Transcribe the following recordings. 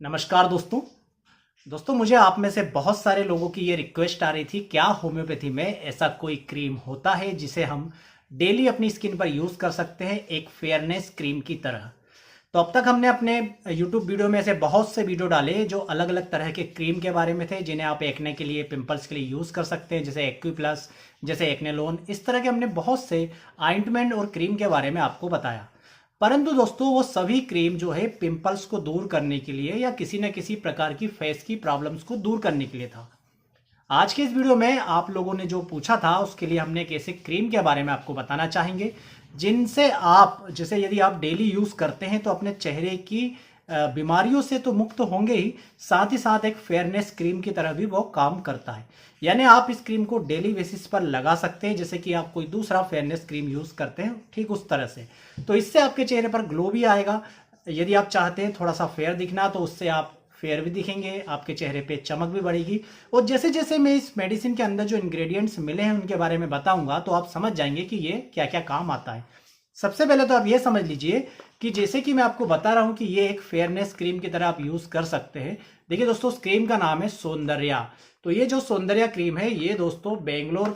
नमस्कार दोस्तों मुझे आप में से बहुत सारे लोगों की ये रिक्वेस्ट आ रही थी, क्या होम्योपैथी में ऐसा कोई क्रीम होता है जिसे हम डेली अपनी स्किन पर यूज़ कर सकते हैं एक फेयरनेस क्रीम की तरह। तो अब तक हमने अपने यूट्यूब वीडियो में ऐसे बहुत से वीडियो डाले जो अलग अलग तरह के क्रीम के बारे में थे, जिन्हें आप एक्ने के लिए, पिंपल्स के लिए यूज़ कर सकते हैं, जैसे एक्वी प्लस, जैसे एक्नेलोन। इस तरह के हमने बहुत से ऑइंटमेंट और क्रीम के बारे में आपको बताया। परंतु दोस्तों वो सभी क्रीम जो है पिंपल्स को दूर करने के लिए या किसी न किसी प्रकार की फेस की प्रॉब्लम्स को दूर करने के लिए था। आज के इस वीडियो में आप लोगों ने जो पूछा था उसके लिए हमने एक ऐसे क्रीम के बारे में आपको बताना चाहेंगे जिनसे आप, जैसे यदि आप डेली यूज करते हैं तो अपने चेहरे की बीमारियों से तो मुक्त होंगे ही, साथ ही साथ एक फेयरनेस क्रीम की तरह भी वो काम करता है। यानी आप इस क्रीम को डेली बेसिस पर लगा सकते हैं जैसे कि आप कोई दूसरा फेयरनेस क्रीम यूज करते हैं, ठीक उस तरह से। तो इससे आपके चेहरे पर ग्लो भी आएगा। यदि आप चाहते हैं थोड़ा सा फेयर दिखना तो उससे आप फेयर भी दिखेंगे, आपके चेहरे पे चमक भी बढ़ेगी। और जैसे जैसे मैं इस मेडिसिन के अंदर जो इंग्रेडिएंट्स मिले हैं उनके बारे में बताऊंगा तो आप समझ जाएंगे कि ये क्या क्या काम आता है। सबसे पहले तो आप ये समझ लीजिए कि जैसे कि मैं आपको बता रहा हूं कि ये एक फेयरनेस क्रीम की तरह आप यूज कर सकते हैं। देखिए दोस्तों, उस क्रीम का नाम है सौंदर्या। तो ये जो सौंदर्या क्रीम है ये दोस्तों बेंगलोर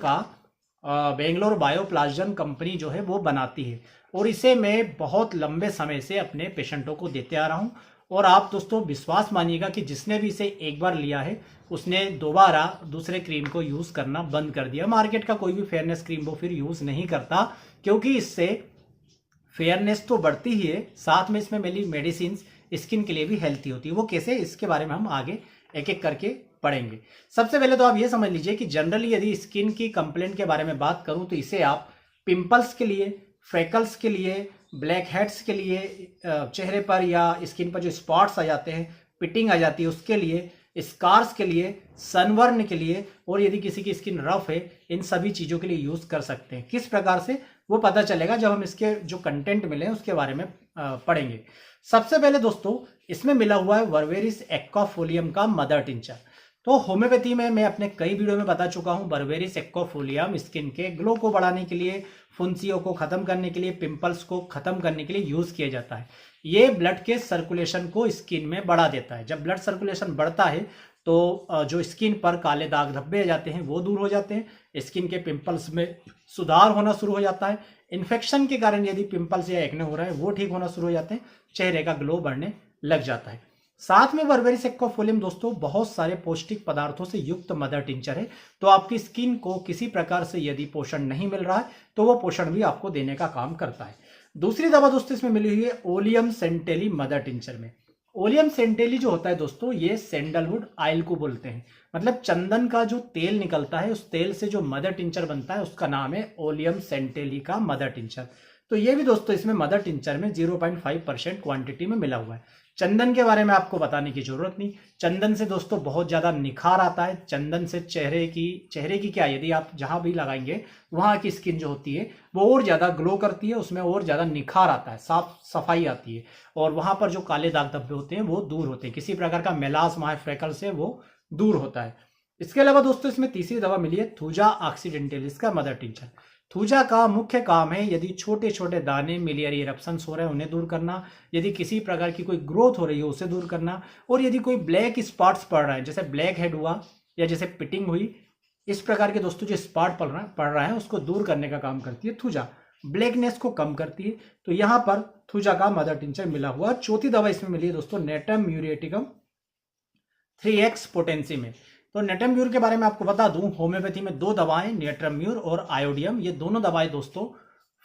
बायोप्लाज्म कंपनी जो है वो बनाती है, और इसे मैं बहुत लंबे समय से अपने पेशेंटों को देते आ रहा हूं। और आप दोस्तों विश्वास मानिएगा कि जिसने भी इसे एक बार लिया है उसने दोबारा दूसरे क्रीम को यूज करना बंद कर दिया। मार्केट का कोई भी फेयरनेस क्रीम वो फिर यूज नहीं करता, क्योंकि इससे फेयरनेस तो बढ़ती ही है, साथ में इसमें मिली मेडिसिन स्किन के लिए भी हेल्थी होती है। वो कैसे, इसके बारे में हम आगे एक एक करके पढ़ेंगे। सबसे पहले तो आप ये समझ लीजिए कि जनरली यदि स्किन की कंप्लेंट के बारे में बात करूं तो इसे आप पिंपल्स के लिए, फ्रेकल्स के लिए, ब्लैक हेड्स के लिए, चेहरे पर या स्किन पर जो स्पॉट्स आ जाते हैं, पिटिंग आ जाती है उसके लिए, स्कार्स के लिए, सनबर्न के लिए, और यदि किसी की स्किन रफ है, इन सभी चीज़ों के लिए यूज़ कर सकते हैं। किस प्रकार से वो पता चलेगा जब हम इसके जो कंटेंट मिले हैं उसके बारे में पढ़ेंगे। सबसे पहले दोस्तों इसमें मिला हुआ है बर्बेरिस एक्वाफोलियम का मदर टिंचर। तो होम्योपैथी में मैं अपने कई वीडियो में बता चुका हूं, बर्बेरिस एक्वाफोलियम स्किन के ग्लो को बढ़ाने के लिए, फुंसियों को खत्म करने के लिए, पिंपल्स को खत्म करने के लिए यूज किया जाता है। ये ब्लड के सर्कुलेशन को स्किन में बढ़ा देता है। जब ब्लड सर्कुलेशन बढ़ता है तो जो स्किन पर काले दाग धब्बे आ जाते हैं वो दूर हो जाते हैं, स्किन के पिंपल्स में सुधार होना शुरू हो जाता है, इन्फेक्शन के कारण यदि पिंपल्स या एक्ने हो रहा है वो ठीक होना शुरू हो जाते हैं, चेहरे का ग्लो बढ़ने लग जाता है। साथ में बर्बेरिस एक्वाफोलियम दोस्तों बहुत सारे पौष्टिक पदार्थों से युक्त मदर टिंचर है। तो आपकी स्किन को किसी प्रकार से यदि पोषण नहीं मिल रहा है तो वो पोषण भी आपको देने का काम करता है। दूसरी दवा दोस्तों इसमें मिली हुई है ओलियम सेंटेली मदर टिंचर में। ओलियम सेंटेली जो होता है दोस्तों ये सैंडलवुड ऑयल को बोलते हैं, मतलब चंदन का जो तेल निकलता है उस तेल से जो मदर टिंचर बनता है उसका नाम है ओलियम सेंटेली का मदर टिंचर। तो ये भी दोस्तों इसमें मदर टिंचर में 0.5% क्वांटिटी में मिला हुआ है। चंदन के बारे में आपको बताने की जरूरत नहीं। चंदन से दोस्तों बहुत ज्यादा निखार आता है। चंदन से चेहरे की क्या, यदि आप जहां भी लगाएंगे वहां की स्किन जो होती है वो और ज्यादा ग्लो करती है, उसमें और ज्यादा निखार आता है, साफ सफाई आती है, और वहां पर जो काले दाग धब्बे होते हैं वो दूर होते हैं, किसी प्रकार का मेलास्मा फ्रेकल से वो दूर होता है। इसके अलावा दोस्तों इसमें तीसरी दवा मिली है थूजा ऑक्सीडेंटलिस का मदर टिंचर। थूजा का मुख्य काम है यदि छोटे छोटे दाने, मिलियरी इरप्शंस हो रहे हैं उन्हें दूर करना, यदि किसी प्रकार की कोई ग्रोथ हो रही है उसे दूर करना, और यदि कोई ब्लैक स्पॉट्स पड़ रहा है, जैसे ब्लैक हेड हुआ या जैसे पिटिंग हुई, इस प्रकार के दोस्तों जो स्पॉट पड़ रहा है उसको दूर करने का काम करती है थूजा। ब्लैकनेस को कम करती है। तो यहां पर थूजा का मदर टिंचर मिला हुआ। चौथी दवा इसमें मिली है दोस्तों नेटम म्यूरेटिकम 3x पोटेंसी में। तो नेटम्यूर के बारे में आपको बता दूं, होम्योपैथी में दो दवाएं, नेटम्यूर और आयोडियम, ये दोनों दवाएं दोस्तों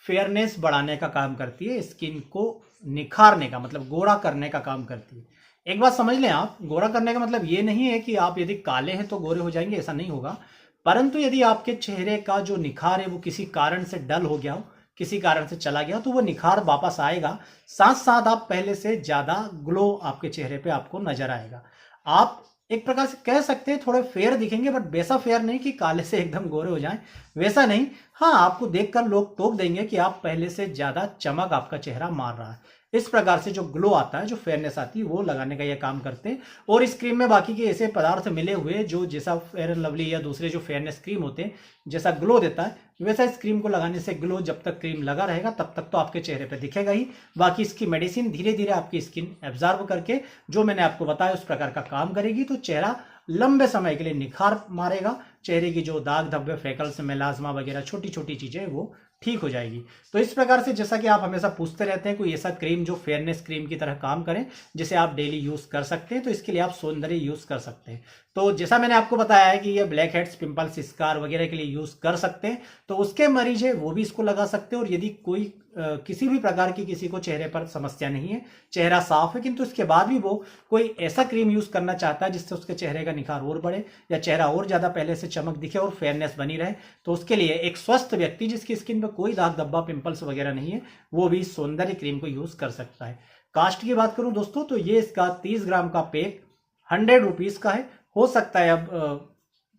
फेयरनेस बढ़ाने का काम करती है, स्किन को निखारने का मतलब गोरा करने का काम करती है। एक बात समझ लें आप, गोरा करने का मतलब ये नहीं है कि आप यदि काले हैं तो गोरे हो जाएंगे, ऐसा नहीं होगा। परंतु यदि आपके चेहरे का जो निखार है वो किसी कारण से डल हो गया हो, किसी कारण से चला गया, तो वो निखार वापस आएगा। साथ साथ आप पहले से ज्यादा ग्लो आपके चेहरे पे आपको नजर आएगा। आप एक प्रकार से कह सकते हैं थोड़े फेयर दिखेंगे, बट वैसा फेयर नहीं कि काले से एकदम गोरे हो जाएं, वैसा नहीं। हाँ, आपको देखकर लोग टोक देंगे कि आप पहले से ज्यादा चमक आपका चेहरा मार रहा है, इस प्रकार से जो ग्लो आता है, जो फेयरनेस आती है, वो लगाने का ये काम करते हैं। और इस क्रीम में बाकी के ऐसे पदार्थ मिले हुए जो जैसा फेयर एंड लवली या दूसरे जो फेयरनेस क्रीम होते हैं जैसा ग्लो देता है, वैसा इस क्रीम को लगाने से ग्लो जब तक क्रीम लगा रहेगा तब तक तो आपके चेहरे पे दिखेगा ही। बाकी इसकी मेडिसिन धीरे धीरे आपकी स्किन एब्जॉर्ब करके जो मैंने आपको बताया उस प्रकार का काम करेगी, तो चेहरा लंबे समय के लिए निखार मारेगा। चेहरे की जो दाग धब्बे, फ्रेकल्स, मेलाज्मा वगैरह छोटी छोटी चीजें वो ठीक हो जाएगी। तो इस प्रकार से जैसा कि आप हमेशा पूछते रहते हैं कोई ऐसा क्रीम जो फेयरनेस क्रीम की तरह काम करे जिसे आप डेली यूज कर सकते हैं, तो इसके लिए आप सौंदर्य यूज कर सकते हैं। तो जैसा मैंने आपको बताया है कि ये ब्लैक हेड्स, पिंपल्स, स्कार वगैरह के लिए यूज कर सकते हैं, तो उसके मरीज है वो भी इसको लगा सकते हैं। और यदि कोई किसी भी प्रकार की किसी को चेहरे पर समस्या नहीं है, चेहरा साफ है, किंतु उसके बाद भी वो कोई ऐसा क्रीम यूज करना चाहता है जिससे उसके चेहरे का निखार और बढ़े या चेहरा और ज्यादा पहले से चमक दिखे और फेयरनेस बनी रहे, तो उसके लिए एक स्वस्थ व्यक्ति जिसकी स्किन पर कोई दाग धब्बा, पिंपल्स वगैरह नहीं है, वो भी सौंदर्य क्रीम को यूज कर सकता है। कास्ट की बात करूं दोस्तों तो ये इसका 30 ग्राम का पैक 100 रुपीज का है। हो सकता है अब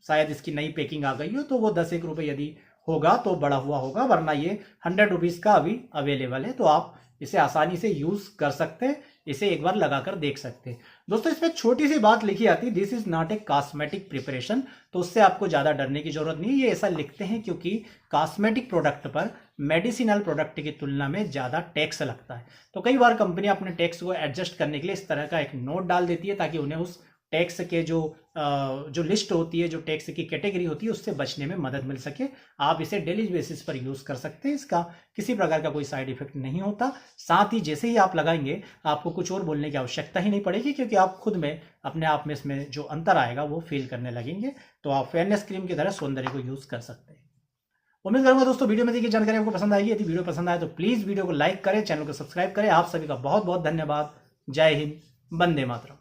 शायद इसकी नई पैकिंग आ गई हो तो वो 10-1 रुपए यदि होगा तो बड़ा हुआ होगा, वरना ये 100 रुपीज का अभी अवेलेबल है। तो आप इसे आसानी से यूज कर सकते हैं, इसे एक बार लगाकर देख सकते हैं। दोस्तों इसमें छोटी सी बात लिखी आती है, this is not a cosmetic preparation, तो उससे आपको ज्यादा डरने की जरूरत नहीं है। ये ऐसा लिखते हैं क्योंकि कॉस्मेटिक प्रोडक्ट पर मेडिसिनल प्रोडक्ट की तुलना में ज्यादा टैक्स लगता है। तो कई बार कंपनी अपने टैक्स को एडजस्ट करने के लिए इस तरह का एक नोट डाल देती है ताकि उन्हें उस टैक्स के जो लिस्ट होती है, जो टैक्स की कैटेगरी होती है, उससे बचने में मदद मिल सके। आप इसे डेली बेसिस पर यूज कर सकते हैं, इसका किसी प्रकार का कोई साइड इफेक्ट नहीं होता। साथ ही जैसे ही आप लगाएंगे आपको कुछ और बोलने की आवश्यकता ही नहीं पड़ेगी, क्योंकि आप खुद में अपने आप में इसमें जो अंतर आएगा वो फील करने लगेंगे। तो आप फेयरनेस क्रीम की तरह सौंदर्य को यूज कर सकते हैं। उम्मीद करूंगा दोस्तों वीडियो में देखिए जानकारी आपको पसंद आएगी। यदि वीडियो पसंद आए तो प्लीज वीडियो को लाइक करें, चैनल को सब्सक्राइब करें। आप सभी का बहुत बहुत धन्यवाद। जय हिंद, वंदे मातरम।